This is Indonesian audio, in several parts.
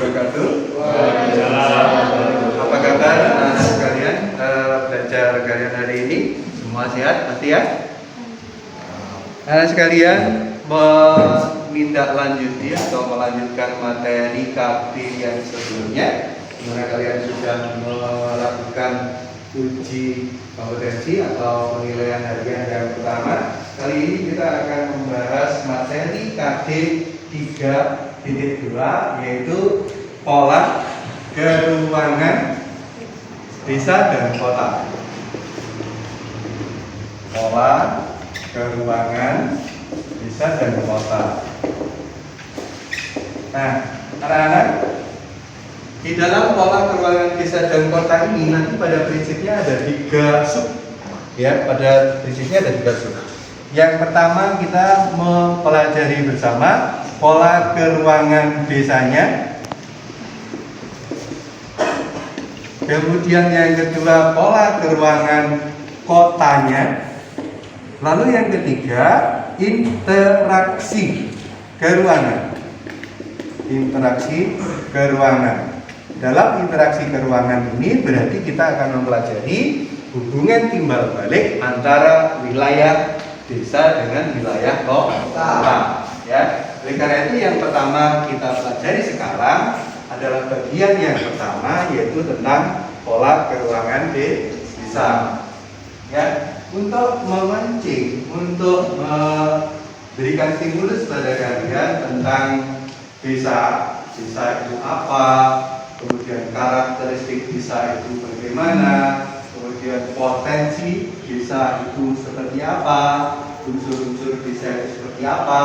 wabarakatuh. Apa kabar anak sekalian? Belajar kalian hari ini semua sehat pasti ya? Anak sekalian menindaklanjuti atau melanjutkan materi KB yang sebelumnya, di mana kalian sudah melakukan uji kompetensi atau penilaian harian yang pertama. Kali ini kita akan membahas materi KD 3.2, yaitu pola keruangan desa dan kota. Pola keruangan desa dan kota. Nah, anak-anak, di dalam pola keruangan desa dan kota ini nanti pada prinsipnya ada 3 sub. Ya, pada prinsipnya ada 3 sub. Yang pertama kita mempelajari bersama pola keruangan desanya. Kemudian yang kedua pola keruangan kotanya. Lalu yang ketiga interaksi keruangan. Interaksi keruangan. Dalam interaksi keruangan ini berarti kita akan mempelajari hubungan timbal balik antara wilayah desa dengan wilayah kota. Ya, oleh karena itu yang pertama kita pelajari sekarang adalah bagian yang pertama, yaitu tentang pola keruangan desa. Ya, untuk memancing, untuk memberikan stimulus pada kalian tentang desa itu apa, kemudian karakteristik desa itu bagaimana, kemudian potensi desa itu seperti apa, unsur-unsur desa itu seperti apa.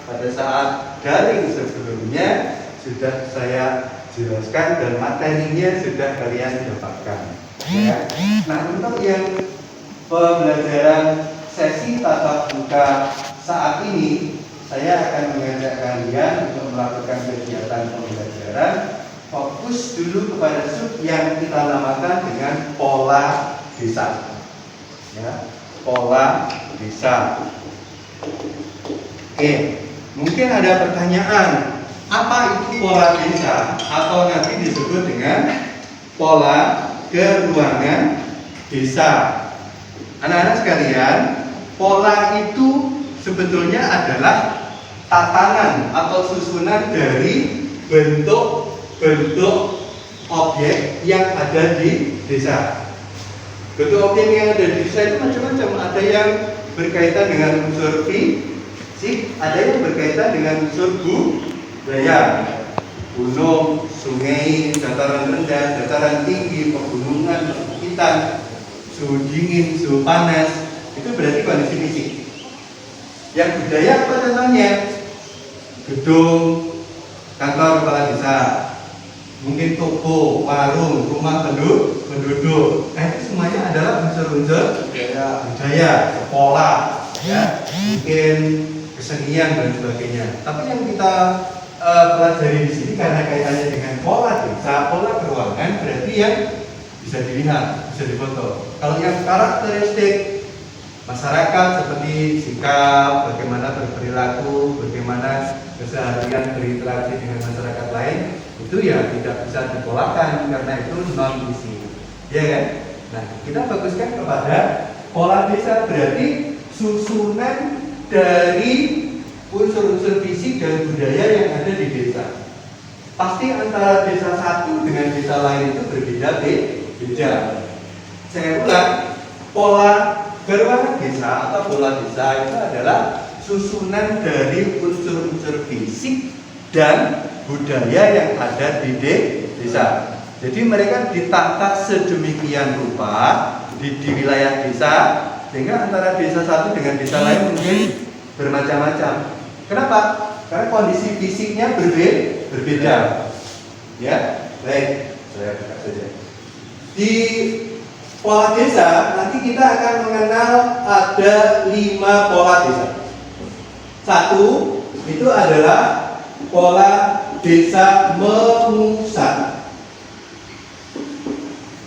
Pada saat daring sebelumnya sudah saya jelaskan dan materinya sudah kalian dapatkan. Ya. Nah, untuk yang pembelajaran sesi tatap muka saat ini, saya akan mengajak kalian untuk melakukan kegiatan pembelajaran. Fokus dulu kepada sub yang kita namakan dengan pola desa. Ya, pola desa. Oke, mungkin ada pertanyaan, apa itu pola desa atau nanti disebut dengan pola keruangan desa? Anak-anak sekalian, pola itu sebetulnya adalah tatanan atau susunan dari bentuk objek yang ada di desa. Bentuk objek yang ada di desa itu macam-macam. Ada yang berkaitan dengan unsur fisik, ada yang berkaitan dengan unsur budaya. Gunung, sungai, dataran rendah, dataran tinggi, pegunungan, perbukitan, suhu dingin, suhu panas, itu berarti kondisi fisik. Yang budaya apa contohnya? Gedung, kantor kepala desa, mungkin toko, warung, rumah penduduk. Nah, itu semuanya adalah unsur-unsur budaya, sekolah, ya, mungkin kesenian dan sebagainya. Tapi yang kita pelajari di sini karena kaitannya dengan pola desa, pola keruangan, berarti yang bisa dilihat, bisa difoto. Kalau yang karakteristik masyarakat seperti sikap, bagaimana berperilaku, bagaimana keseharian berinteraksi dengan masyarakat lain, itu ya tidak bisa dipolakan karena itu non-isi, ya kan? Nah, kita fokuskan kepada pola desa, berarti susunan dari unsur-unsur fisik dan budaya yang ada di desa. Pasti antara desa satu dengan desa lain itu berbeda. Saya ulang, pola keruangan desa atau pola desa itu adalah susunan dari unsur-unsur fisik dan budaya yang ada di desa. Jadi mereka ditata sedemikian rupa di wilayah desa sehingga antara desa satu dengan desa lain mungkin bermacam-macam. Kenapa? Karena kondisi fisiknya berbeda. Ya, baik. Saya buka saja. Di pola desa nanti kita akan mengenal ada 5 pola desa. 1 itu adalah pola desa memusat.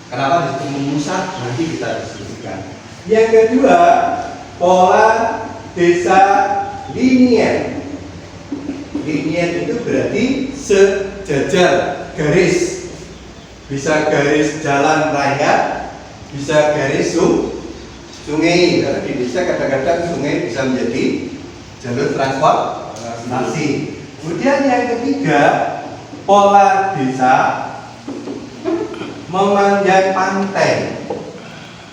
Kenapa disebut memusat? Nanti kita diskusikan. Yang kedua, pola desa linier. linier itu berarti sejajar, garis. Bisa garis jalan raya, bisa garis sungai. Karena di desa kadang-kadang sungai bisa menjadi jalur transportasi. Kemudian yang ketiga, pola desa memanjang pantai.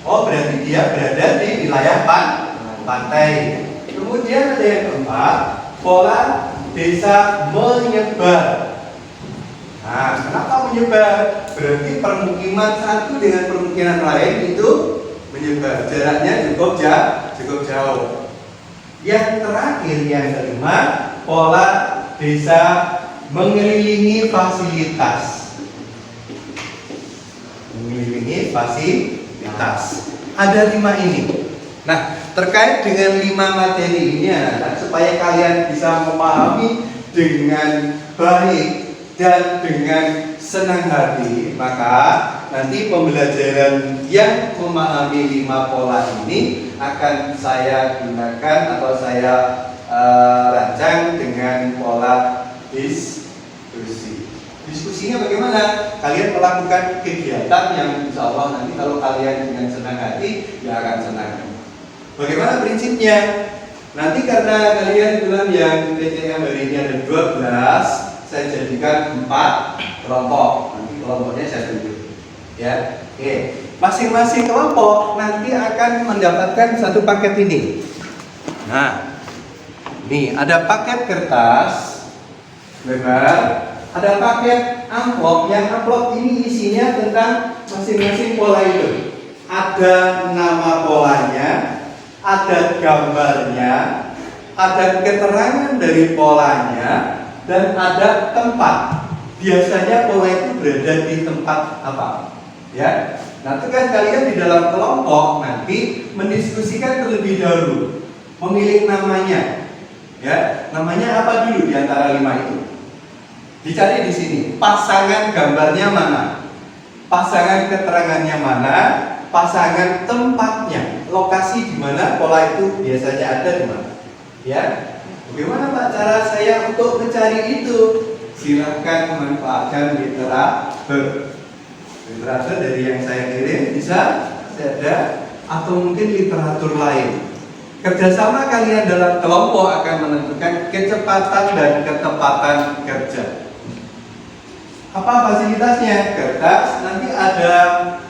Oh, berarti dia berada di wilayah pantai. Kemudian ada yang keempat, pola desa menyebar. Nah, kenapa menyebar? Berarti permukiman satu dengan permukiman lain itu menyebar. Jaraknya cukup jauh. Yang terakhir, yang kelima, pola desa mengelilingi fasilitas. Mengelilingi fasilitas. Ada 5 ini. Nah, terkait dengan 5 materi ini, supaya kalian bisa memahami dengan baik dan dengan senang hati, maka nanti pembelajaran yang memahami 5 pola ini akan saya gunakan atau saya rancang dengan pola diskusi. Diskusinya bagaimana? Kalian melakukan kegiatan yang insya Allah nanti kalau kalian dengan senang hati, ya akan senang. Bagaimana prinsipnya? Nanti karena kalian bilang yang TCM hari ini ada 12, saya jadikan 4 kelompok. Nanti kelompoknya saya tunjuk. Ya, oke. Masing-masing kelompok nanti akan mendapatkan satu paket ini. Nah, ini ada paket kertas lebar, ada paket amplop. Yang amplop ini isinya tentang masing-masing pola itu. Ada nama polanya, ada gambarnya, ada keterangan dari polanya, dan ada tempat. Biasanya pola itu berada di tempat apa? Ya. Nanti kan kalian di dalam kelompok nanti mendiskusikan terlebih dahulu, memilih namanya. Ya, namanya apa dulu di antara 5 itu? Dicari di sini. Pasangan gambarnya mana? Pasangan keterangannya mana? Pasangan tempatnya. Lokasi di mana pola itu biasanya ada di mana? Ya. Bagaimana Pak cara saya untuk mencari itu? Silahkan manfaatkan literatur. Literatur dari yang saya kirim bisa ada, atau mungkin literatur lain. Kerjasama kalian dalam kelompok akan menentukan kecepatan dan ketepatan kerja. Apa fasilitasnya? Kertas, nanti ada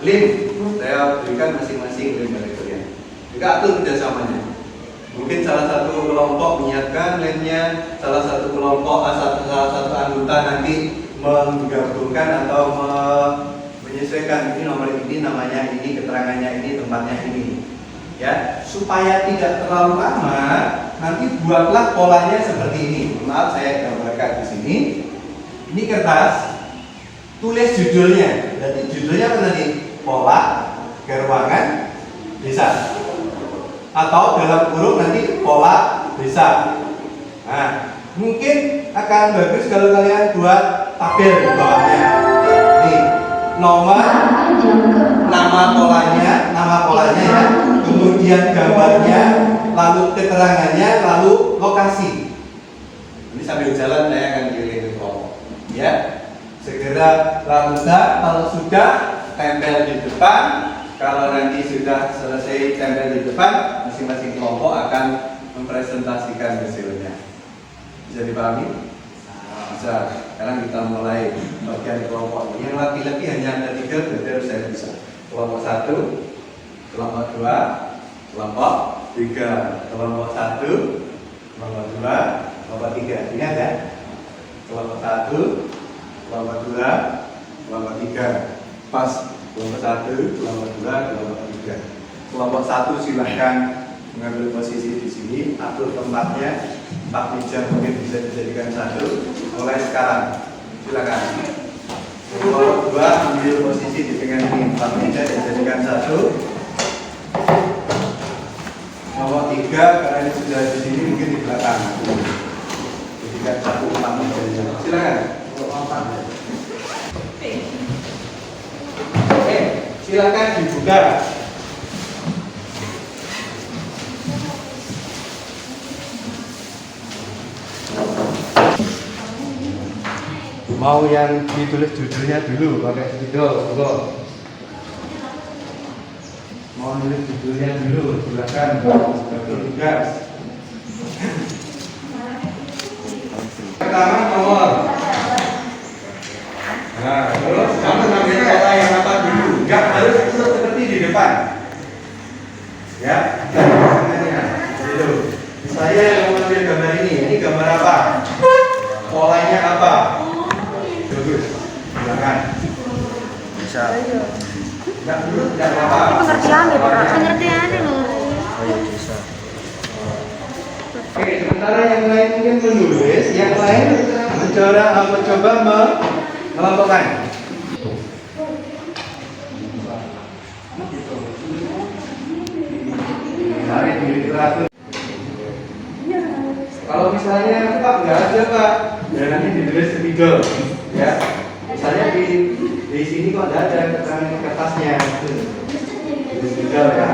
link. Saya berikan masing-masing link dari kalian. Juga atur kerjasamanya. Mungkin salah satu kelompok menyiapkan linknya, salah satu kelompok, salah satu anggota nanti menggabungkan atau menyesuaikan ini nomor ini, namanya ini, keterangannya ini, tempatnya ini. Ya, supaya tidak terlalu lama, nanti buatlah polanya seperti ini. Maaf, saya gambarkan di sini. Ini kertas, tulis judulnya. Berarti judulnya apa tadi? Pola keruangan desa. Atau dalam kurung nanti pola desa. Nah, mungkin akan bagus kalau kalian buat tabel di bawahnya. Nih, nomor, nama polanya ya, kemudian gambarnya, lalu keterangannya, lalu lokasi. Ini sambil jalan saya akan keliling kelompok. Ya, segera lakukan. Kalau sudah tempel di depan. Kalau nanti sudah selesai tempel di depan, masing-masing kelompok akan mempresentasikan hasilnya. Bisa dipahami? Bisa. Sekarang kita mulai bagian kelompok ini. Yang laki-laki hanya ada 3, berarti harus saya bisa. Kelompok 1, kelompok 2, kelompok 3, kelompok 1, kelompok 2, kelompok 3. Ini ada kelompok 1, kelompok 2, kelompok 3. Pas. Kelompok 1, kelompok 2, kelompok 3. Kelompok 1 silahkan mengambil posisi di sini, atur tempatnya. 4 meja mungkin bisa dijadikan 1. Mulai sekarang, silakan. Kelompok 2 ambil posisi di tengah ini, 4 meja dijadikan 1. Kelompok 3 karena ini sudah di sini mungkin di belakang. Jadikan 1, 4 meja. Silakan. Silakan dibuka. Mau yang ditulis judulnya dulu pakai spidol, monggo. Mau nulis judulnya dulu, silakan bagi tugas. Pertama nomor. Nah, terus kamu ngambil kata yang apa dulu? Enggak harus seperti di depan. Ya, tangannya. Dulu. Saya yang mengambil gambar ini gambar apa? Polanya apa? Bagus. Silakan. Bisa. Enggak dulu, enggak apa-apa. Pengertian ya, Pak. Pengertian loh. Oh iya bisa. Oke, sementara yang lain mungkin menulis, yang lain mencoba mengelompokkan. Tarik di literatur. Kalau misalnya Pak nggak ada Pak, ya nanti ditulis spidol, ya. Misalnya di sini kok nggak ada keterangan kertasnya, spidol ya.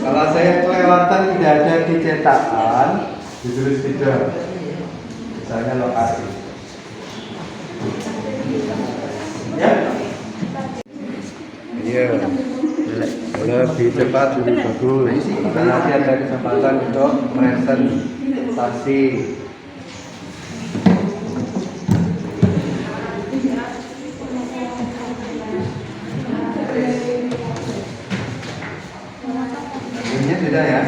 Kalau saya kelewatan tidak ada di cetakan, ditulis spidol. Misalnya lokasi. Ya. Iya. Lebih cepat lebih bagus. Karena nanti ada kesempatan untuk presentasi. Ini beda ya.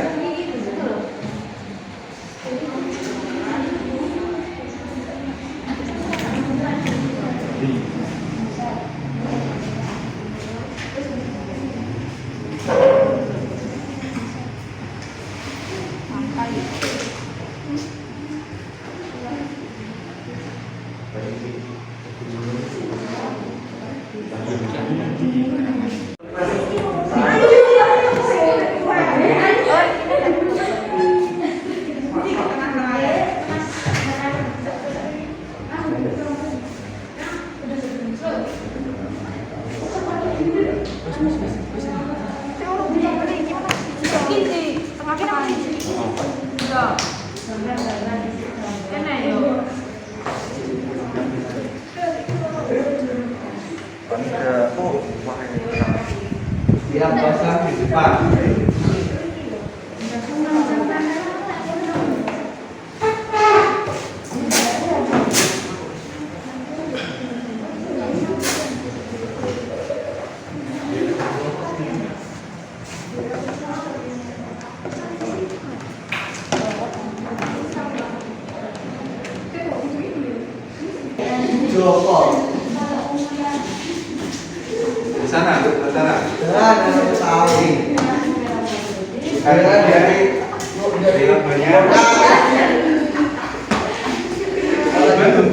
Siap pasang di depan. Joko. Di sana, ke sana. Karena dari gambarnya bantu.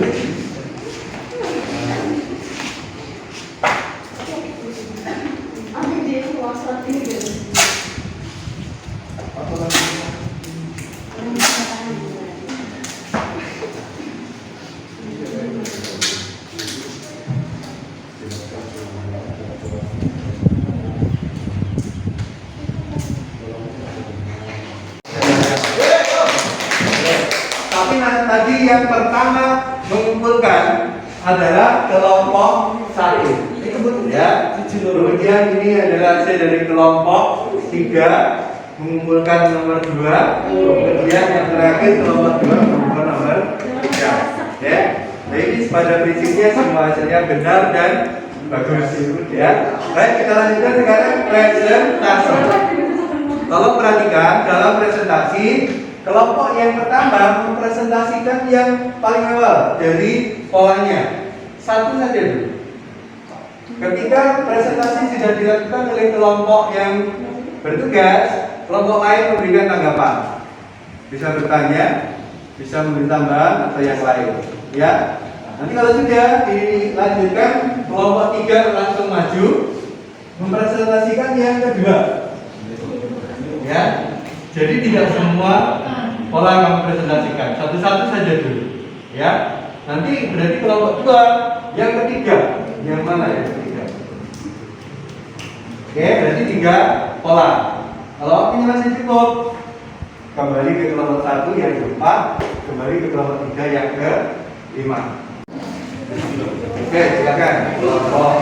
Tapi tadi yang pertama mengumpulkan adalah kelompok satu. Itu betul ya. Kemudian ini adalah hasil dari kelompok 3 mengumpulkan nomor 2. Kemudian yang terakhir kelompok 2 mengumpulkan nomor 3. Ya. Nah ini pada prinsipnya semua hasilnya benar dan bagus. Ya. Baik, kita lanjutkan sekarang presentasi. Tolong perhatikan dalam presentasi. Kelompok yang pertama mempresentasikan yang paling awal dari polanya. Satu saja dulu. Ketika presentasi sudah dilakukan oleh kelompok yang bertugas, kelompok lain memberikan tanggapan. Bisa bertanya, bisa memberi tambahan atau yang lain. Ya. Nanti kalau sudah dilanjutkan, kelompok 3 langsung maju mempresentasikan yang kedua. Ya. Jadi tidak semua pola kamu presentasikan, satu-satu saja dulu, ya. Nanti berarti kelompok 2 yang ketiga, yang mana ya ketiga? Oke, berarti 3 pola. Kalau waktunya masih cukup, kembali ke kelompok 1 yang ke-4, kembali ke kelompok 3 yang ke-5. Oke, silakan kelompok.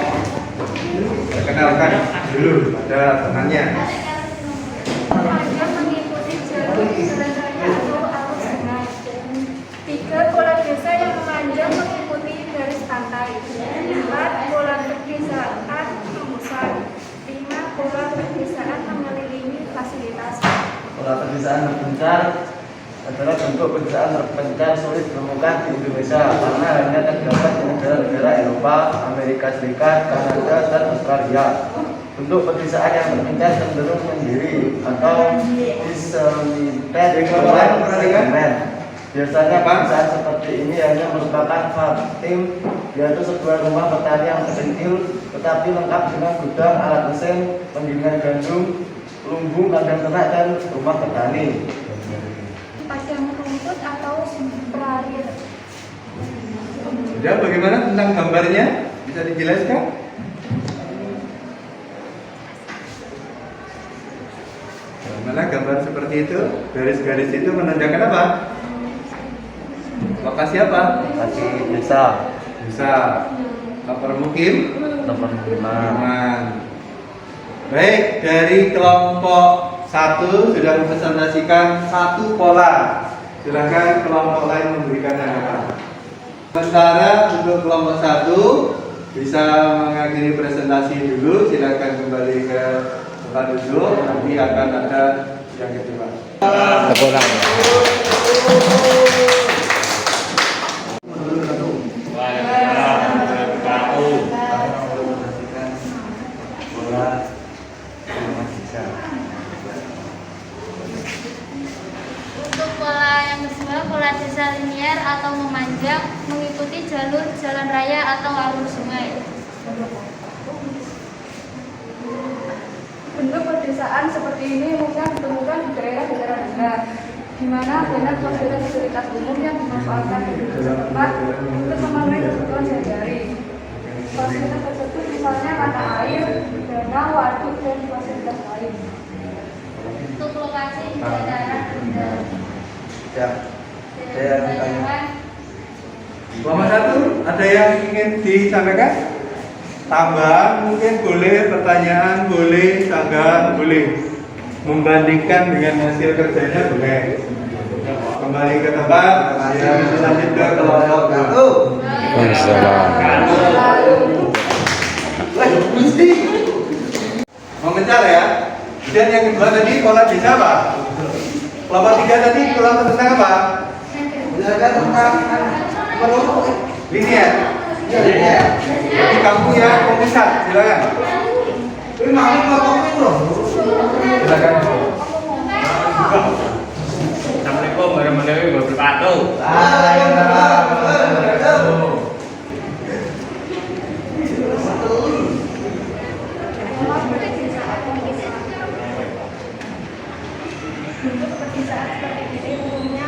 Kenalkan dulu pada temannya. Memanjang mengikuti jalur jalan raya atau arus sungai. 3. Pola desa yang memanjang mengikuti garis pantai. 4. Pola pedesaan rumusan. 5. Pola pedesaan mengelilingi fasilitas. Pola pedesaan terpencar adalah bentuk pedesaan terpencar sulit ditemukan di Indonesia karena hanya terdapat di negara-negara Eropa, Amerika Serikat, Kanada, dan Australia. Bentuk pedesaan yang terpencar cenderung sendiri atau disseminated. Biasanya pedesaan seperti ini hanya merupakan faktim, yaitu sebuah rumah petani yang kecil tetapi lengkap dengan gudang, alat mesin, penggilingan gandum, lumbung, kandang ternak, dan rumah petani. Padang rumput atau prair. Sudah, bagaimana tentang gambarnya? Bisa dijelaskan? Bagaimana gambar seperti itu? Garis-garis itu menandakan apa? Lokasi apa? Lokasi desa, Bisa permukim, pemukiman. Baik, dari kelompok 1 sudah mempresentasikan 1 pola. Silakan kelompok lain memberikan tanggapan. Sementara untuk kelompok 1 bisa mengakhiri presentasi dulu. Silakan kembali ke tempat duduk. Nanti akan ada yang kedua. Untuk pola yang kedua, pola desa linier atau memanjang mengikuti jalur jalan raya atau arus sungai. Bentuk pedesaan seperti ini umumnya ditemukan di daerah-daerah rendah, di mana banyak fasilitas umum yang dimanfaatkan penduduk setempat untuk memenuhi kebutuhan sehari-hari. Fasilitas tersebut misalnya mata air, danau, waduk, dan fasilitas lain. Untuk lokasi di daerah rendah. Ya, saya bertanya. Kelompok 1 ada yang ingin disampaikan? Tambahan mungkin boleh, pertanyaan boleh, tanggapan boleh. Membandingkan dengan hasil kerjanya boleh. Kembali ke tempat, ya, lanjut ke kelompok 2. Mau ngejar ya? Dan yang kedua tadi pola desa apa? Kelompok 3 tadi kelompok tentang apa? Tentang linier. Jadi kamu yang pemisah, silakan. Silakan. Assalamualaikum warahmatullahi wabarakatuh. Bentuk pedesaan seperti ini umumnya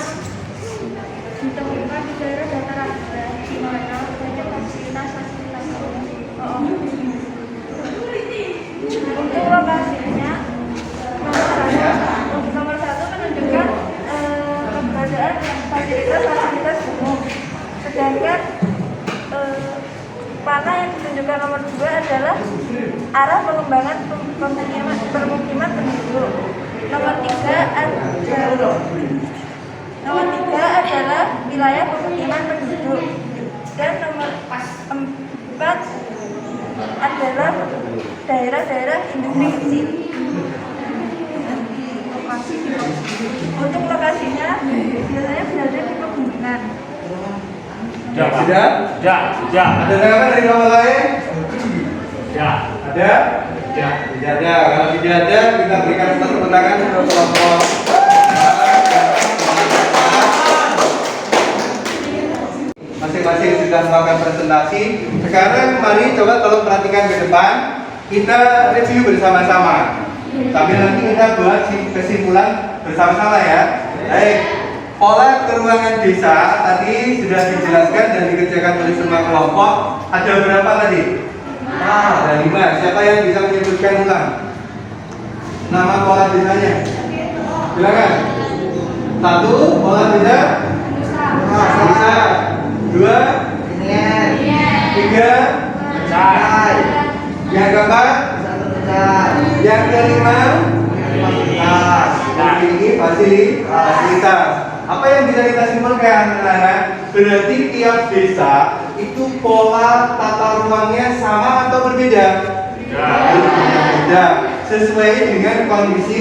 ditemukan di daerah dataran rendah, di mana banyak fasilitas umum. Untuk lokasinya, nomor satu menunjukkan keberadaan fasilitas umum. Sedangkan panah yang ditunjukkan nomor 2 adalah arah pengembangan permukiman penduduk. Nomor 3 adalah wilayah pemukiman penduduk. Dan nomor 4 adalah daerah-daerah industri kecil. Untuk lokasinya biasanya berada di pegunungan. Sudah? Ya. Ada tanggapan dari kelompok lain? Ya. Ada? Ya. Tidak ada. Kalau tidak ada, kita berikan tepuk tangan ke kelompok. Masing-masing sudah melakukan presentasi. Sekarang mari coba tolong perhatikan ke depan. Kita review bersama-sama. Sambil nanti kita buat kesimpulan bersama-sama ya. Baik. Pola keruangan desa tadi sudah dijelaskan dan dikerjakan oleh semua kelompok. Ada berapa tadi? Ada 5. Siapa yang bisa menyebutkan ulang nama pola desanya? Silakan. Satu, pola desa. Desa. Dua, tiga, yang keempat, yang kelima, ini fasilitas. Apa yang bisa kita simpulkan, anak-anak? Berarti tiap desa itu pola tata ruangnya sama atau berbeda? Berbeda. Sesuai dengan kondisi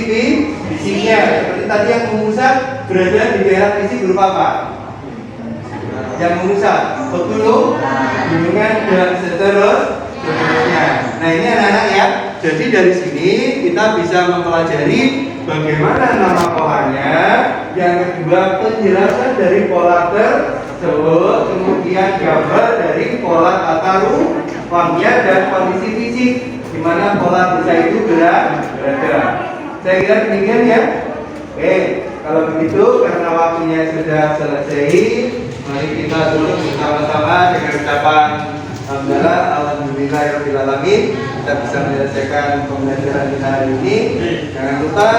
fisiknya. Seperti tadi yang memusat berada di daerah fisik berupa apa? Yang memusat pegunung, gunungan dan seterusnya. Nah ini anak-anak ya. Jadi dari sini kita bisa mempelajari bagaimana nama polanya. Yang kedua penjelasan dari pola tersebut. Kemudian gambar dari pola tata ruangnya dan kondisi fisik di mana pola desa itu berada. Saya kira demikian ya. Oke, kalau begitu karena waktunya sudah selesai, mari kita dulu bersama-sama dengan ucapan alhamdulillahirabbil alamin kita bisa menyelesaikan pembelajaran kita hari ini. Jangan lupa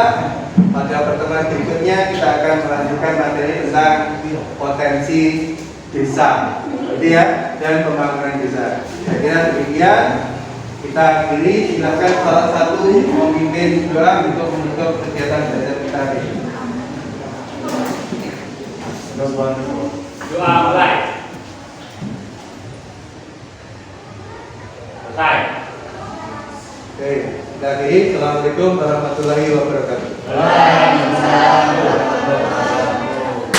pada pertemuan berikutnya kita akan melanjutkan materi tentang potensi desa, ya, dan pembangunan desa. Saya kira demikian. Kita akhiri, silakan salah satu memimpin doa untuk menutup kegiatan belajar kita hari ini. Doa mulai. Selesai. Oke, kita akhiri. Assalamualaikum warahmatullahi wabarakatuh. Waalaikumsalam.